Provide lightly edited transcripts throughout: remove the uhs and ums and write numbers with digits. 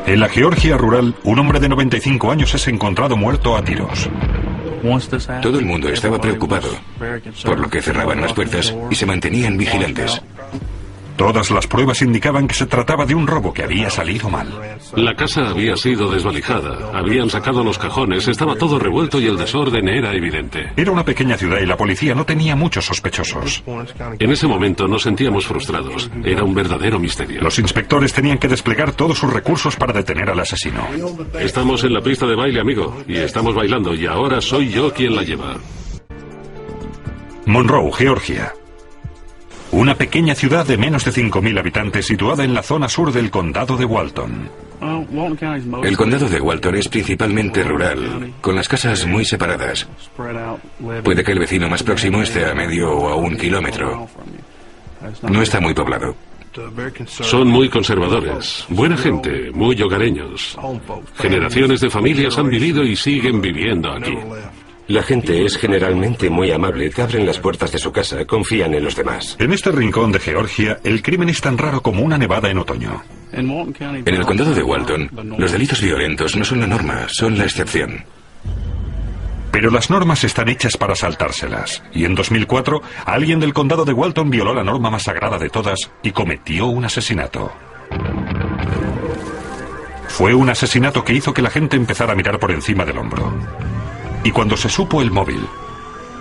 En la Georgia rural, un hombre de 95 años es encontrado muerto a tiros. Todo el mundo estaba preocupado, por lo que cerraban las puertas y se mantenían vigilantes. Todas las pruebas indicaban que se trataba de un robo que había salido mal. La casa había sido desvalijada, habían sacado los cajones, estaba todo revuelto y el desorden era evidente. Era una pequeña ciudad y la policía no tenía muchos sospechosos. En ese momento nos sentíamos frustrados. Era un verdadero misterio. Los inspectores tenían que desplegar todos sus recursos para detener al asesino. Estamos en la pista de baile, amigo, y estamos bailando, y ahora soy yo quien la lleva. Monroe, Georgia. Una pequeña ciudad de menos de 5.000 habitantes situada en la zona sur del condado de Walton. El condado de Walton es principalmente rural, con las casas muy separadas. Puede que el vecino más próximo esté a medio o a 1 kilómetro. No está muy poblado. Son muy conservadores, buena gente, muy hogareños. Generaciones de familias han vivido y siguen viviendo aquí. La gente es generalmente muy amable, te abren las puertas de su casa, confían en los demás. En este rincón de Georgia, el crimen es tan raro como una nevada en otoño. En el condado de Walton, los delitos violentos no son la norma, son la excepción. Pero las normas están hechas para saltárselas. Y en 2004, alguien del condado de Walton violó la norma más sagrada de todas y cometió un asesinato. Fue un asesinato que hizo que la gente empezara a mirar por encima del hombro. Y cuando se supo el móvil,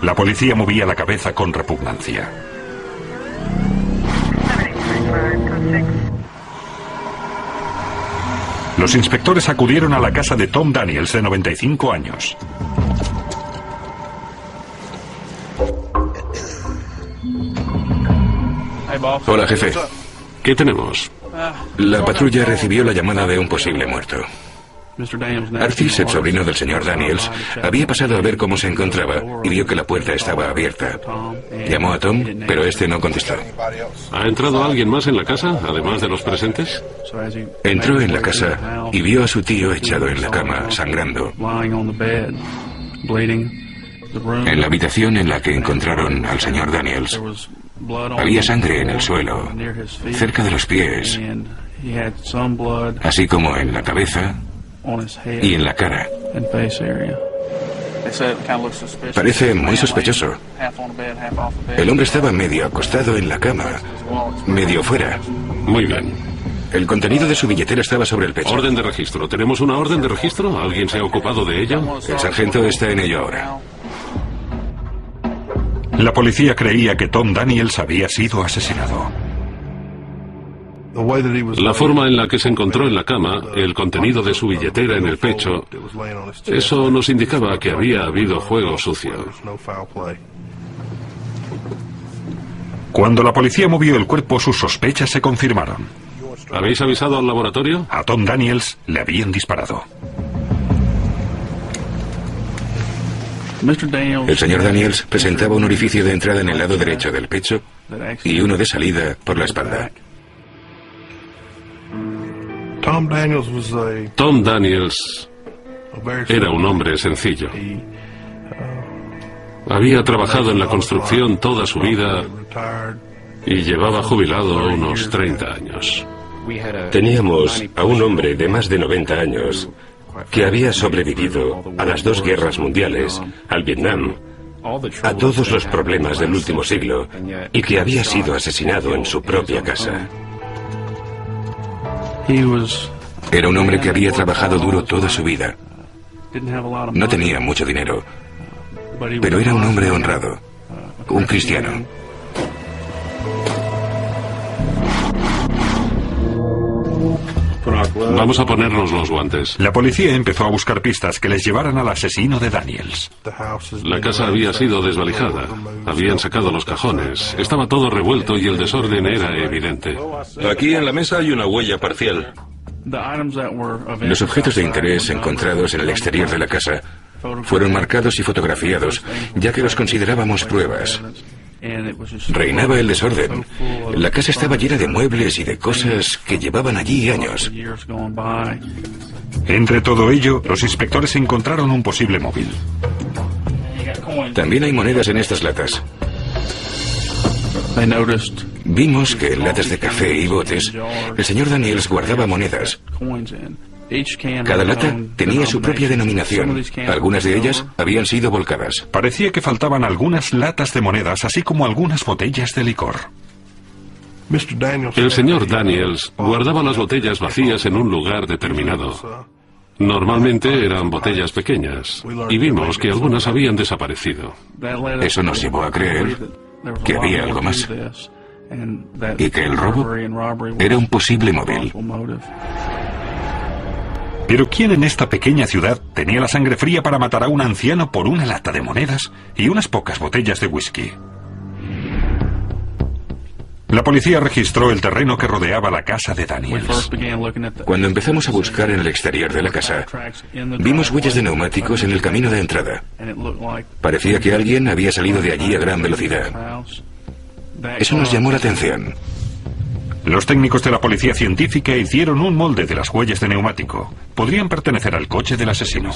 la policía movía la cabeza con repugnancia. Los inspectores acudieron a la casa de Tom Daniels, de 95 años. Hola, jefe. ¿Qué tenemos? La patrulla recibió la llamada de un posible muerto. Artis, el sobrino del señor Daniels, había pasado a ver cómo se encontraba y vio que la puerta estaba abierta. Llamó a Tom, pero este no contestó. ¿Ha entrado alguien más en la casa, además de los presentes? Entró en la casa y vio a su tío echado en la cama, sangrando. En la habitación en la que encontraron al señor Daniels, había sangre en el suelo, cerca de los pies, así como en la cabeza y en la cara. Parece muy sospechoso. El hombre estaba medio acostado en la cama, medio fuera. Muy bien. El contenido de su billetera estaba sobre el pecho. Orden de registro. ¿Tenemos una orden de registro? ¿Alguien se ha ocupado de ella? El sargento está en ello ahora. La policía creía que Tom Daniels había sido asesinado. La forma en la que se encontró en la cama, el contenido de su billetera en el pecho, eso nos indicaba que había habido juego sucio. Cuando la policía movió el cuerpo, sus sospechas se confirmaron. ¿Habéis avisado al laboratorio? A Tom Daniels le habían disparado. El señor Daniels presentaba un orificio de entrada en el lado derecho del pecho y uno de salida por la espalda. Tom Daniels era un hombre sencillo. Había trabajado en la construcción toda su vida y llevaba jubilado unos 30 años. Teníamos a un hombre de más de 90 años que había sobrevivido a las 2 guerras mundiales, al Vietnam, a todos los problemas del último siglo y que había sido asesinado en su propia casa. Era un hombre que había trabajado duro toda su vida. No tenía mucho dinero, pero era un hombre honrado, un cristiano. Vamos a ponernos los guantes. La policía empezó a buscar pistas que les llevaran al asesino de Daniels. La casa había sido desvalijada. Habían sacado los cajones. Estaba todo revuelto y el desorden era evidente. Aquí en la mesa hay una huella parcial. Los objetos de interés encontrados en el exterior de la casa fueron marcados y fotografiados, ya que los considerábamos pruebas. Reinaba el desorden. La casa estaba llena de muebles y de cosas que llevaban allí años. Entre todo ello, los inspectores encontraron un posible móvil. También hay monedas en estas latas. Vimos que en latas de café y botes, el señor Daniels guardaba monedas. Cada lata tenía su propia denominación. Algunas de ellas habían sido volcadas. Parecía que faltaban algunas latas de monedas, así como algunas botellas de licor. El señor Daniels guardaba las botellas vacías en un lugar determinado. Normalmente eran botellas pequeñas, y vimos que algunas habían desaparecido. Eso nos llevó a creer que había algo más, y que el robo era un posible móvil. Pero ¿quién en esta pequeña ciudad tenía la sangre fría para matar a un anciano por una lata de monedas y unas pocas botellas de whisky? La policía registró el terreno que rodeaba la casa de Daniels. Cuando empezamos a buscar en el exterior de la casa, vimos huellas de neumáticos en el camino de entrada. Parecía que alguien había salido de allí a gran velocidad. Eso nos llamó la atención. Los técnicos de la policía científica hicieron un molde de las huellas de neumático. Podrían pertenecer al coche del asesino.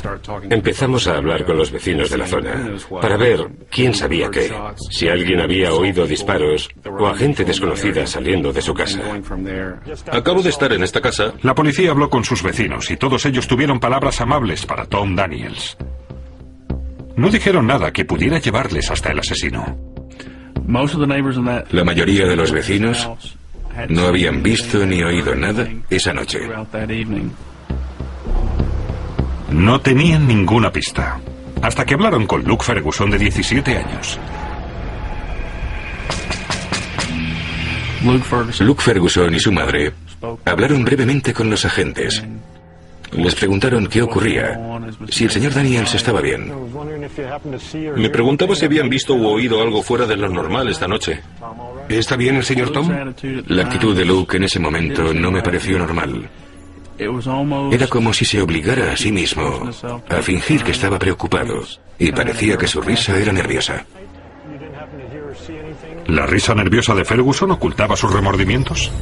Empezamos a hablar con los vecinos de la zona para ver quién sabía qué, si alguien había oído disparos o a gente desconocida saliendo de su casa. Acabo de estar en esta casa. La policía habló con sus vecinos y todos ellos tuvieron palabras amables para Tom Daniels. No dijeron nada que pudiera llevarles hasta el asesino. La mayoría de los vecinos no habían visto ni oído nada esa noche. No tenían ninguna pista, hasta que hablaron con Luke Ferguson, de 17 años. Luke Ferguson y su madre hablaron brevemente con los agentes. Les preguntaron qué ocurría, si el señor Daniels estaba bien. Me preguntaba si habían visto u oído algo fuera de lo normal esta noche. ¿Está bien el señor Tom? La actitud de Luke en ese momento no me pareció normal. Era como si se obligara a sí mismo a fingir que estaba preocupado, y parecía que su risa era nerviosa. ¿La risa nerviosa de Ferguson ocultaba sus remordimientos?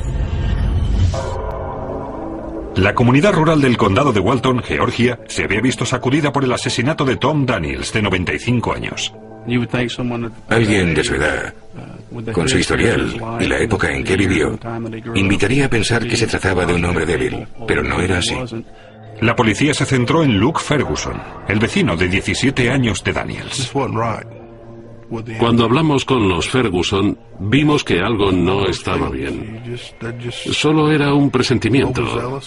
La comunidad rural del condado de Walton, Georgia, se había visto sacudida por el asesinato de Tom Daniels, de 95 años. Alguien de su edad, con su historial y la época en que vivió, invitaría a pensar que se trataba de un hombre débil, pero no era así. La policía se centró en Luke Ferguson, el vecino de 17 años de Daniels. Cuando hablamos con los Ferguson, vimos que algo no estaba bien. Solo era un presentimiento.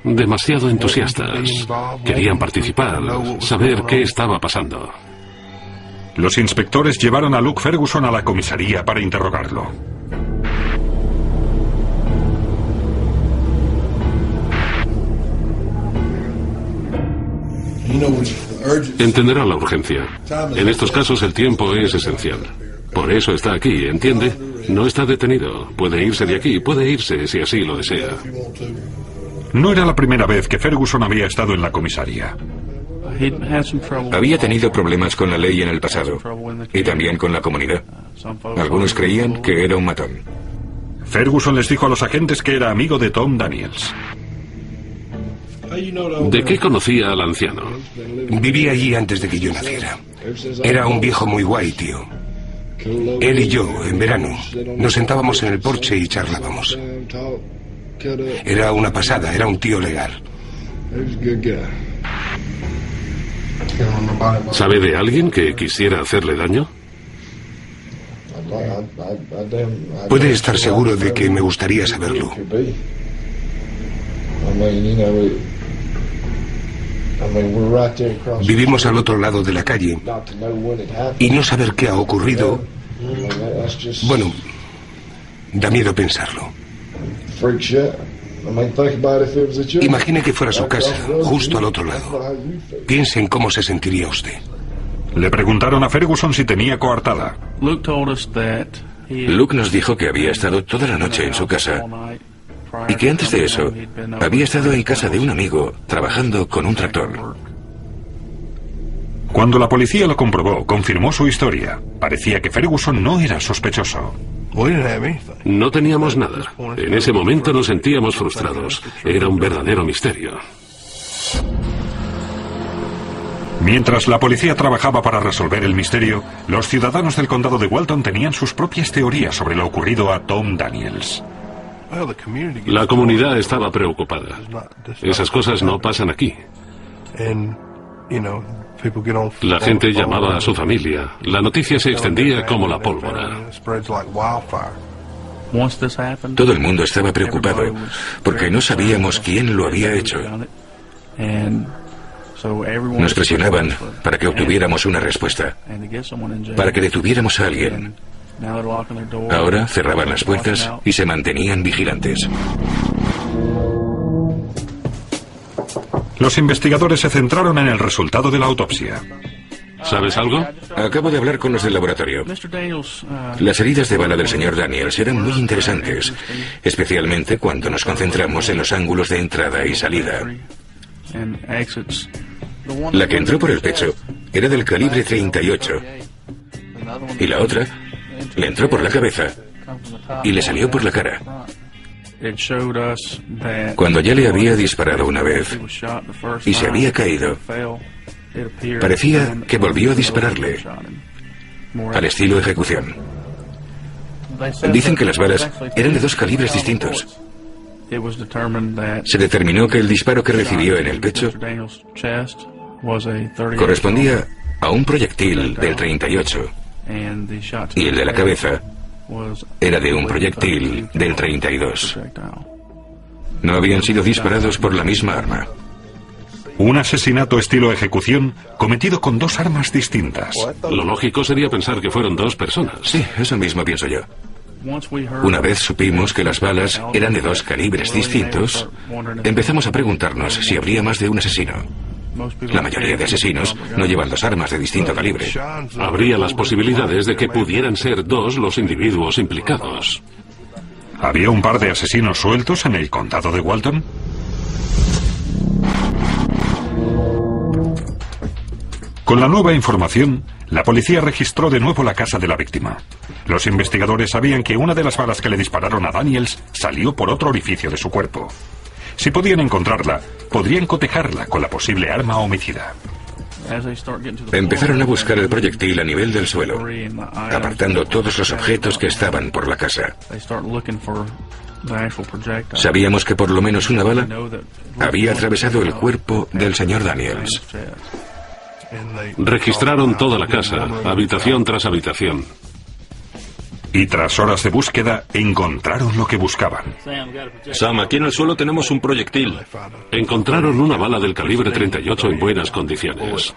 Demasiado entusiastas. Querían participar, saber qué estaba pasando. Los inspectores llevaron a Luke Ferguson a la comisaría para interrogarlo. Entenderá la urgencia. En estos casos el tiempo es esencial. Por eso está aquí, ¿entiende? No está detenido. Puede irse de aquí, puede irse si así lo desea. No era la primera vez que Ferguson había estado en la comisaría. Había tenido problemas con la ley en el pasado, y también con la comunidad. Algunos creían que era un matón. Ferguson les dijo a los agentes que era amigo de Tom Daniels. ¿De qué conocía al anciano? Vivía allí antes de que yo naciera. Era un viejo muy guay, tío. Él y yo, en verano, nos sentábamos en el porche y charlábamos. Era una pasada, era un tío legal. ¿Sabe de alguien que quisiera hacerle daño? Puede estar seguro de que me gustaría saberlo. Vivimos al otro lado de la calle y no saber qué ha ocurrido, bueno, da miedo pensarlo. Imagine que fuera su casa, justo al otro lado. Piense en cómo se sentiría usted. Le preguntaron a Ferguson si tenía coartada. Luke nos dijo que había estado toda la noche en su casa y que antes de eso había estado en casa de un amigo trabajando con un tractor. Cuando la policía lo comprobó, confirmó su historia. Parecía que Ferguson no era sospechoso. No teníamos nada. En ese momento nos sentíamos frustrados. Era un verdadero misterio. Mientras la policía trabajaba para resolver el misterio, los ciudadanos del condado de Walton tenían sus propias teorías sobre lo ocurrido a Tom Daniels. La comunidad estaba preocupada. Esas cosas no pasan aquí. La gente llamaba a su familia. La noticia se extendía como la pólvora. Todo el mundo estaba preocupado porque no sabíamos quién lo había hecho. Nos presionaban para que obtuviéramos una respuesta, para que detuviéramos a alguien. Ahora cerraban las puertas y se mantenían vigilantes. Los investigadores se centraron en el resultado de la autopsia. ¿Sabes algo? Acabo de hablar con los del laboratorio. Las heridas de bala del señor Daniels eran muy interesantes, especialmente cuando nos concentramos en los ángulos de entrada y salida. La que entró por el pecho era del calibre 38 y la otra le entró por la cabeza y le salió por la cara. Cuando ya le había disparado una vez y se había caído, parecía que volvió a dispararle, al estilo ejecución. Dicen que las balas eran de 2 calibres distintos. Se determinó que el disparo que recibió en el pecho correspondía a un proyectil del 38 y el de la cabeza era de un proyectil del 32. No habían sido disparados por la misma arma. Un asesinato estilo ejecución cometido con 2 armas distintas. Lo lógico sería pensar que fueron 2 personas. Sí, eso mismo pienso yo. Una vez supimos que las balas eran de 2 calibres distintos, empezamos a preguntarnos si habría más de un asesino. La mayoría de asesinos no llevan 2 armas de distinto calibre. Habría las posibilidades de que pudieran ser 2 los individuos implicados. ¿Había un par de asesinos sueltos en el condado de Walton? Con la nueva información, la policía registró de nuevo la casa de la víctima. Los investigadores sabían que una de las balas que le dispararon a Daniels salió por otro orificio de su cuerpo. Si podían encontrarla, podrían cotejarla con la posible arma homicida. Empezaron a buscar el proyectil a nivel del suelo, apartando todos los objetos que estaban por la casa. Sabíamos que por lo menos una bala había atravesado el cuerpo del señor Daniels. Registraron toda la casa, habitación tras habitación. Y tras horas de búsqueda, encontraron lo que buscaban. Sam, aquí en el suelo tenemos un proyectil. Encontraron una bala del calibre 38 en buenas condiciones.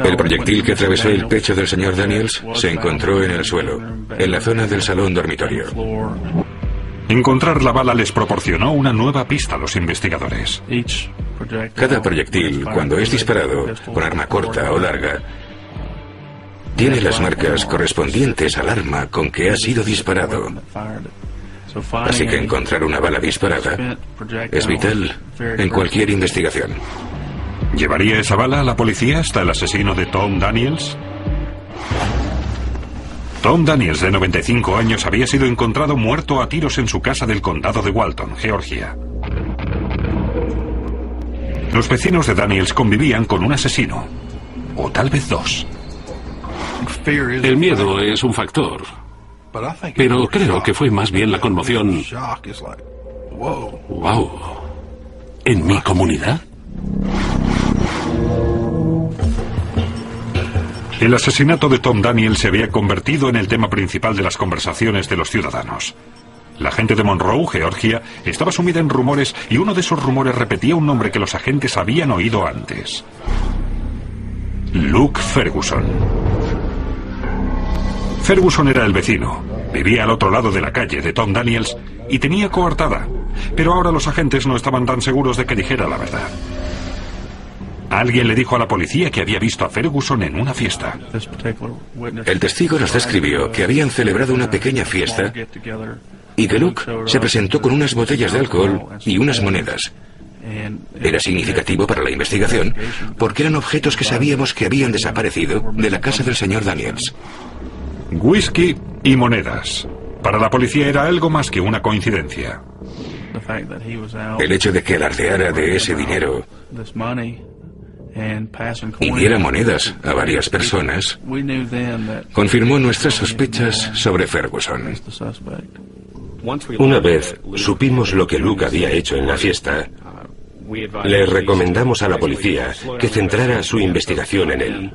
El proyectil que atravesó el pecho del señor Daniels se encontró en el suelo, en la zona del salón dormitorio. Encontrar la bala les proporcionó una nueva pista a los investigadores. Cada proyectil, cuando es disparado con arma corta o larga, tiene las marcas correspondientes al arma con que ha sido disparado. Así que encontrar una bala disparada es vital en cualquier investigación. ¿Llevaría esa bala a la policía hasta el asesino de Tom Daniels? Tom Daniels, de 95 años, había sido encontrado muerto a tiros en su casa del condado de Walton, Georgia. Los vecinos de Daniels convivían con un asesino, o tal vez 2. El miedo es un factor, pero creo que fue más bien la conmoción. ¡Wow! ¿En mi comunidad? El asesinato de Tom Daniels se había convertido en el tema principal de las conversaciones de los ciudadanos. La gente de Monroe, Georgia, estaba sumida en rumores y uno de esos rumores repetía un nombre que los agentes habían oído antes. Luke Ferguson. Ferguson era el vecino, vivía al otro lado de la calle de Tom Daniels y tenía coartada, pero ahora los agentes no estaban tan seguros de que dijera la verdad. Alguien le dijo a la policía que había visto a Ferguson en una fiesta. El testigo nos describió que habían celebrado una pequeña fiesta y que Luke se presentó con unas botellas de alcohol y unas monedas. Era significativo para la investigación porque eran objetos que sabíamos que habían desaparecido de la casa del señor Daniels. Whisky y monedas. Para la policía era algo más que una coincidencia. El hecho de que alardeara de ese dinero y diera monedas a varias personas, confirmó nuestras sospechas sobre Ferguson. Una vez supimos lo que Luke había hecho en la fiesta, le recomendamos a la policía que centrara su investigación en él.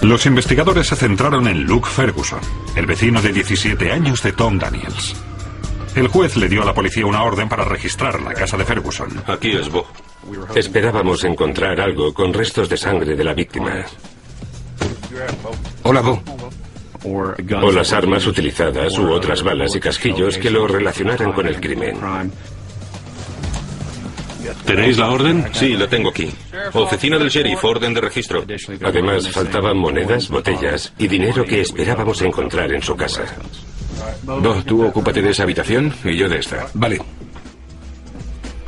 Los investigadores se centraron en Luke Ferguson, el vecino de 17 años de Tom Daniels. El juez le dio a la policía una orden para registrar la casa de Ferguson. Aquí es Bo. Esperábamos encontrar algo con restos de sangre de la víctima. Hola, Bo. O las armas utilizadas u otras balas y casquillos que lo relacionaran con el crimen. ¿Tenéis la orden? Sí, la tengo aquí. Oficina del sheriff, orden de registro. Además, faltaban monedas, botellas y dinero que esperábamos encontrar en su casa. Bo, tú ocúpate de esa habitación y yo de esta. Vale.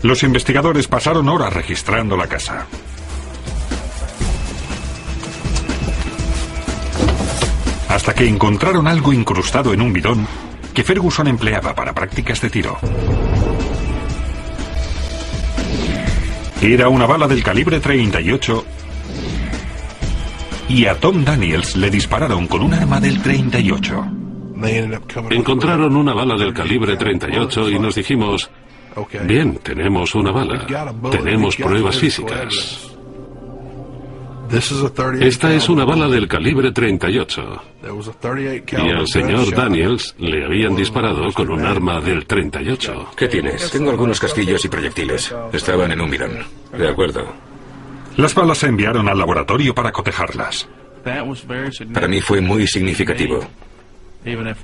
Los investigadores pasaron horas registrando la casa. Hasta que encontraron algo incrustado en un bidón que Ferguson empleaba para prácticas de tiro. Era una bala del calibre 38 y a Tom Daniels le dispararon con un arma del 38. Encontraron una bala del calibre 38 y nos dijimos, bien, tenemos una bala, tenemos pruebas físicas. Esta es una bala del calibre 38. Y al señor Daniels le habían disparado con un arma del 38. ¿Qué tienes? Tengo algunos casquillos y proyectiles. Estaban en un bidón. De acuerdo. Las balas se enviaron al laboratorio para cotejarlas. Para mí fue muy significativo.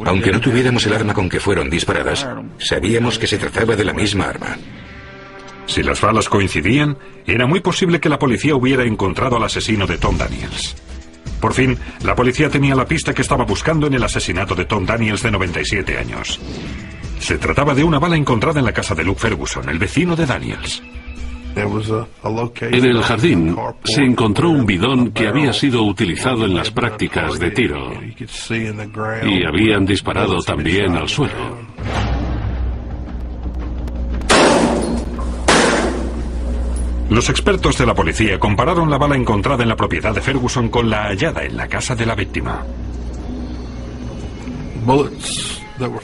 Aunque no tuviéramos el arma con que fueron disparadas, sabíamos que se trataba de la misma arma. Si las balas coincidían, era muy posible que la policía hubiera encontrado al asesino de Tom Daniels. Por fin, la policía tenía la pista que estaba buscando en el asesinato de Tom Daniels de 97 años. Se trataba de una bala encontrada en la casa de Luke Ferguson, el vecino de Daniels. En el jardín se encontró un bidón que había sido utilizado en las prácticas de tiro y habían disparado también al suelo. Los expertos de la policía compararon la bala encontrada en la propiedad de Ferguson con la hallada en la casa de la víctima.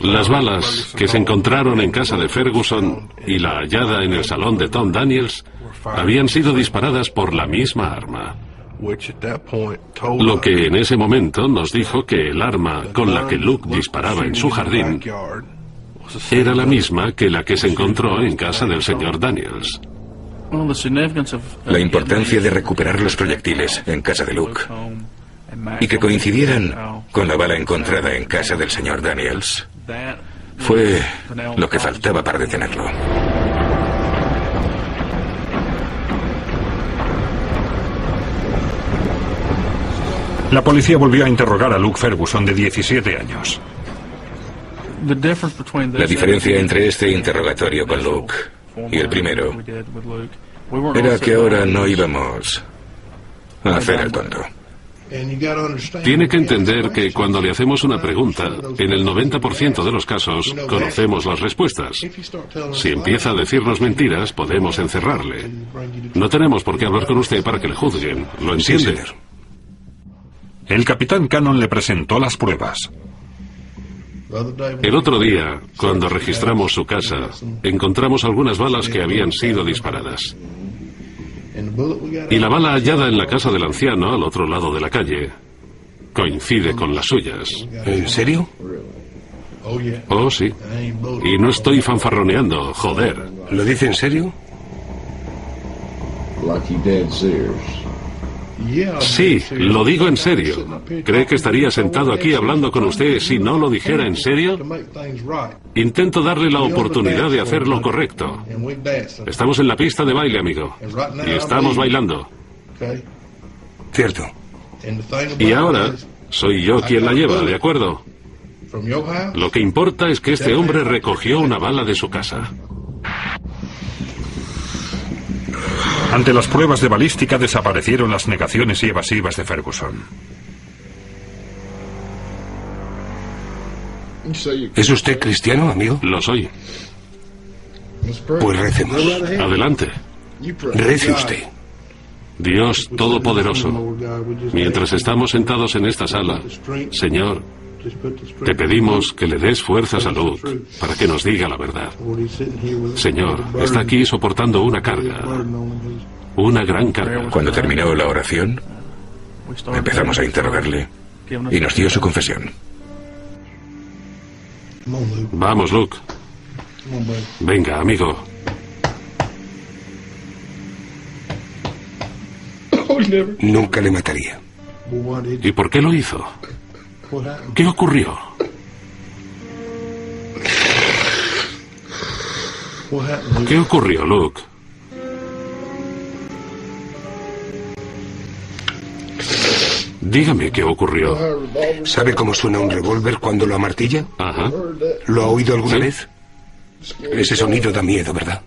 Las balas que se encontraron en casa de Ferguson y la hallada en el salón de Tom Daniels habían sido disparadas por la misma arma. Lo que en ese momento nos dijo que el arma con la que Luke disparaba en su jardín era la misma que la que se encontró en casa del señor Daniels. La importancia de recuperar los proyectiles en casa de Luke y que coincidieran con la bala encontrada en casa del señor Daniels fue lo que faltaba para detenerlo. La policía volvió a interrogar a Luke Ferguson, de 17 años. La diferencia entre este interrogatorio con Luke y el primero era que ahora no íbamos a hacer el tonto. Tiene que entender que cuando le hacemos una pregunta, en el 90% de los casos conocemos las respuestas. Si empieza a decirnos mentiras, podemos encerrarle. No tenemos por qué hablar con usted para que le juzguen. ¿Lo entiende? Sí, señor. El capitán Cannon le presentó las pruebas. El otro día, cuando registramos su casa, encontramos algunas balas que habían sido disparadas. Y la bala hallada en la casa del anciano, al otro lado de la calle, coincide con las suyas. ¿En serio? Oh, sí. Y no estoy fanfarroneando, joder. ¿Lo dice en serio? Sí, lo digo en serio. ¿Cree que estaría sentado aquí hablando con usted si no lo dijera en serio? Intento darle la oportunidad de hacer lo correcto. Estamos en la pista de baile, amigo. Y estamos bailando. Cierto. Y ahora soy yo quien la lleva, ¿de acuerdo? Lo que importa es que este hombre recogió una bala de su casa. Ante las pruebas de balística desaparecieron las negaciones y evasivas de Ferguson. ¿Es usted cristiano, amigo? Lo soy. Pues recemos. Adelante. Rece usted. Dios Todopoderoso, mientras estamos sentados en esta sala, Señor, te pedimos que le des fuerzas a Luke para que nos diga la verdad. Señor, está aquí soportando una carga, una gran carga. Cuando terminó la oración, empezamos a interrogarle y nos dio su confesión. Vamos, Luke. Venga, amigo. Nunca le mataría. ¿Y por qué lo hizo? ¿Qué ocurrió? ¿Qué ocurrió, Luke? Dígame qué ocurrió. ¿Sabe cómo suena un revólver cuando lo amartilla? Ajá. ¿Lo ha oído alguna ¿Sí? vez? Ese sonido da miedo, ¿verdad?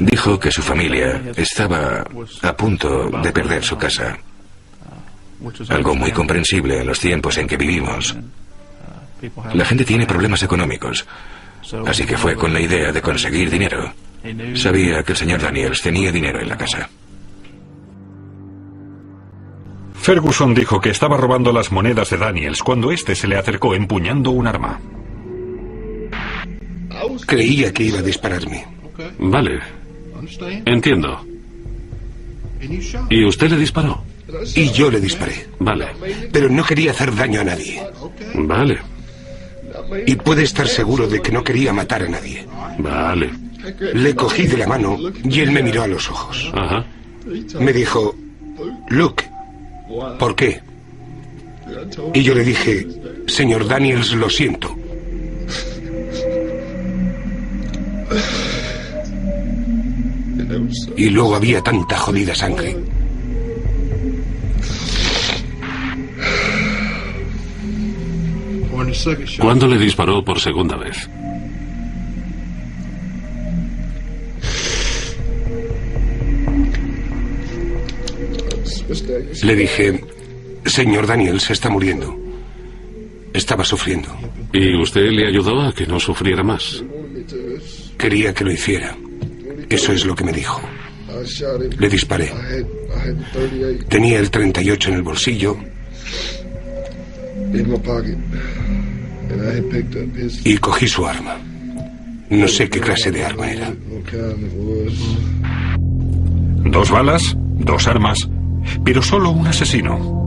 Dijo que su familia estaba a punto de perder su casa. Algo muy comprensible en los tiempos en que vivimos. La gente tiene problemas económicos, así que fue con la idea de conseguir dinero. Sabía que el señor Daniels tenía dinero en la casa. Ferguson dijo que estaba robando las monedas de Daniels cuando éste se le acercó empuñando un arma. Creía que iba a dispararme. Vale. Entiendo. ¿Y usted le disparó? Y yo le disparé. Vale. Pero no quería hacer daño a nadie. Vale. Y puede estar seguro de que no quería matar a nadie. Vale. Le cogí de la mano y él me miró a los ojos. Ajá. Me dijo, Luke, ¿por qué? Y yo le dije, señor Daniels, lo siento. Y luego había tanta jodida sangre. ¿Cuándo le disparó por segunda vez? Le dije, señor Daniels se está muriendo. Estaba sufriendo. ¿Y usted le ayudó a que no sufriera más? Quería que lo hiciera. Eso es lo que me dijo. Le disparé. Tenía el 38 en el bolsillo y cogí su arma. No sé qué clase de arma era. 2 balas, 2 armas, pero solo un asesino.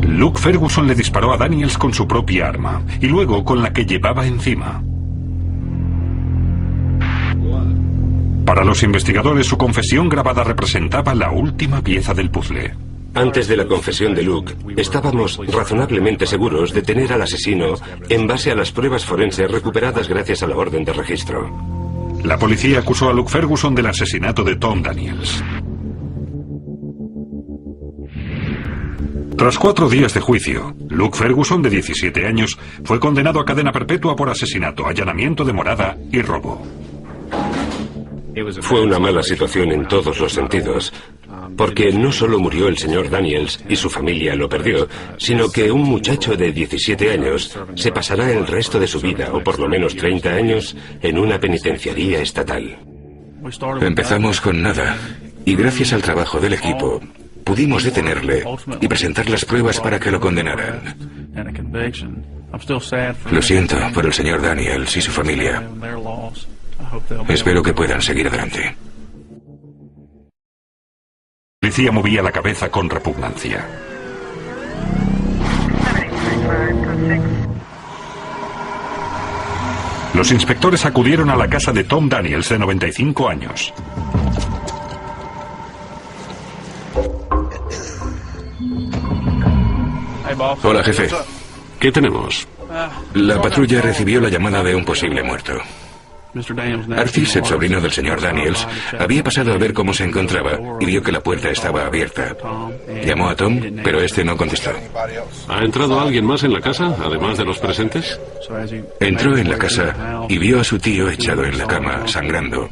Luke Ferguson le disparó a Daniels con su propia arma y luego con la que llevaba encima. Para los investigadores, su confesión grabada representaba la última pieza del puzzle. Antes de la confesión de Luke, estábamos razonablemente seguros de tener al asesino en base a las pruebas forenses recuperadas gracias a la orden de registro. La policía acusó a Luke Ferguson del asesinato de Tom Daniels. Tras 4 días de juicio, Luke Ferguson, de 17 años, fue condenado a cadena perpetua por asesinato, allanamiento de morada y robo. Fue una mala situación en todos los sentidos, porque no solo murió el señor Daniels y su familia lo perdió, sino que un muchacho de 17 años se pasará el resto de su vida, o por lo menos 30 años, en una penitenciaría estatal. Empezamos con nada, y gracias al trabajo del equipo, pudimos detenerle y presentar las pruebas para que lo condenaran. Lo siento por el señor Daniels y su familia. Espero que puedan seguir adelante. La policía movía la cabeza con repugnancia. Los inspectores acudieron a la casa de Tom Daniels, de 95 años. Hola, jefe. ¿Qué tenemos? La patrulla recibió la llamada de un posible muerto. Artis, el sobrino del señor Daniels, había pasado a ver cómo se encontraba y vio que la puerta estaba abierta. Llamó a Tom, pero este no contestó. ¿Ha entrado alguien más en la casa, además de los presentes? Entró en la casa y vio a su tío echado en la cama, sangrando.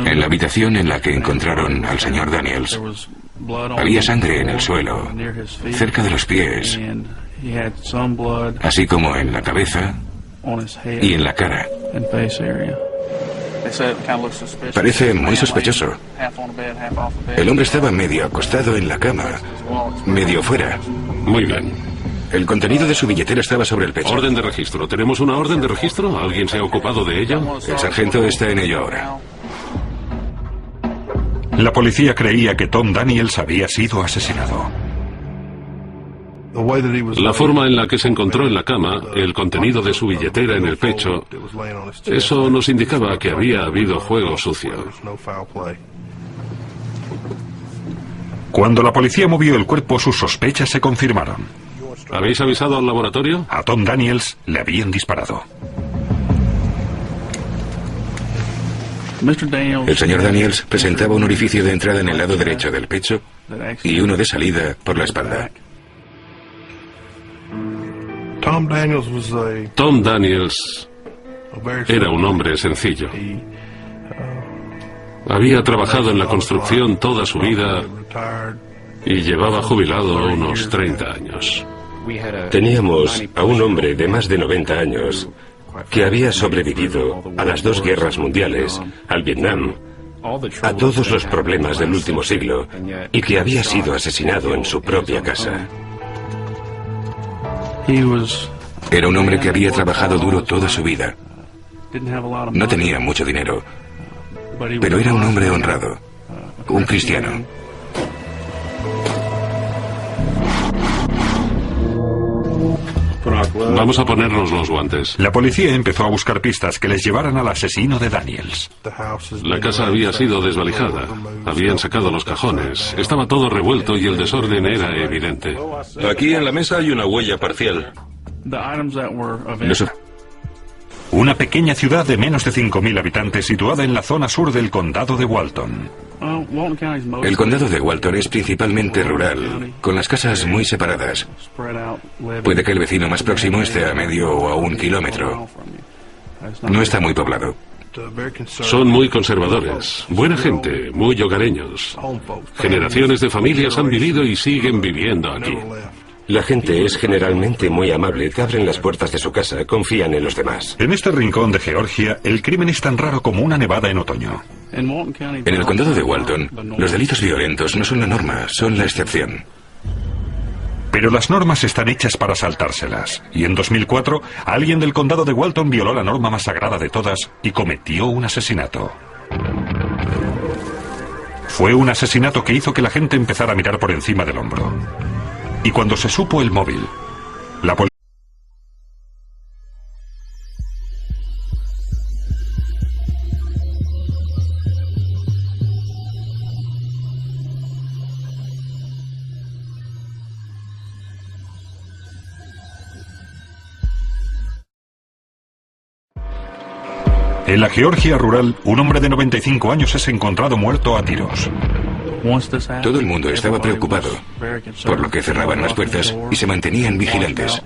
En la habitación en la que encontraron al señor Daniels, había sangre en el suelo, cerca de los pies así como en la cabeza y en la cara. Parece muy sospechoso. El hombre estaba medio acostado en la cama, medio fuera. Muy bien. El contenido de su billetera estaba sobre el pecho. Orden de registro. ¿Tenemos una orden de registro? ¿Alguien se ha ocupado de ella? El sargento está en ello ahora. La policía creía que Tom Daniels había sido asesinado. La forma en la que se encontró en la cama, el contenido de su billetera en el pecho, eso nos indicaba que había habido juego sucio. Cuando la policía movió el cuerpo, sus sospechas se confirmaron. ¿Habéis avisado al laboratorio? A Tom Daniels le habían disparado. El señor Daniels presentaba un orificio de entrada en el lado derecho del pecho y uno de salida por la espalda. Tom Daniels era un hombre sencillo. Había trabajado en la construcción toda su vida y llevaba jubilado unos 30 años. Teníamos a un hombre de más de 90 años que había sobrevivido a las 2 guerras mundiales, al Vietnam, a todos los problemas del último siglo y que había sido asesinado en su propia casa. Era un hombre que había trabajado duro toda su vida. No tenía mucho dinero, pero era un hombre honrado, un cristiano. Vamos a ponernos los guantes. La policía empezó a buscar pistas que les llevaran al asesino de Daniels. La casa había sido desvalijada. Habían sacado los cajones. Estaba todo revuelto y el desorden era evidente. Aquí en la mesa hay una huella parcial. Una pequeña ciudad de menos de 5.000 habitantes situada en la zona sur del condado de Walton. El condado de Walton es principalmente rural, con las casas muy separadas. Puede que el vecino más próximo esté a medio o a 1 kilómetro. No está muy poblado. Son muy conservadores, buena gente, muy hogareños. Generaciones de familias han vivido y siguen viviendo aquí. La gente es generalmente muy amable, te abren las puertas de su casa, confían en los demás. En este rincón de Georgia, el crimen es tan raro como una nevada en otoño. En el condado de Walton, los delitos violentos no son la norma, son la excepción. Pero las normas están hechas para saltárselas. Y en 2004, alguien del condado de Walton violó la norma más sagrada de todas y cometió un asesinato. Fue un asesinato que hizo que la gente empezara a mirar por encima del hombro. Y cuando se supo el móvil, la policía... En la Georgia rural, un hombre de 95 años es encontrado muerto a tiros. Todo el mundo estaba preocupado, por lo que cerraban las puertas y se mantenían vigilantes.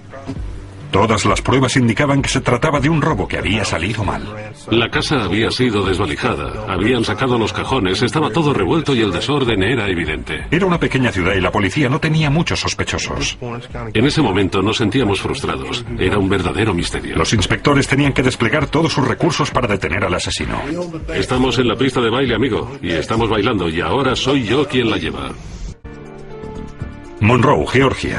Todas las pruebas indicaban que se trataba de un robo que había salido mal. La casa había sido desvalijada, habían sacado los cajones, estaba todo revuelto y el desorden era evidente. Era una pequeña ciudad y la policía no tenía muchos sospechosos. En ese momento nos sentíamos frustrados, era un verdadero misterio. Los inspectores tenían que desplegar todos sus recursos para detener al asesino. Estamos en la pista de baile, amigo, y estamos bailando y ahora soy yo quien la lleva. Monroe, Georgia.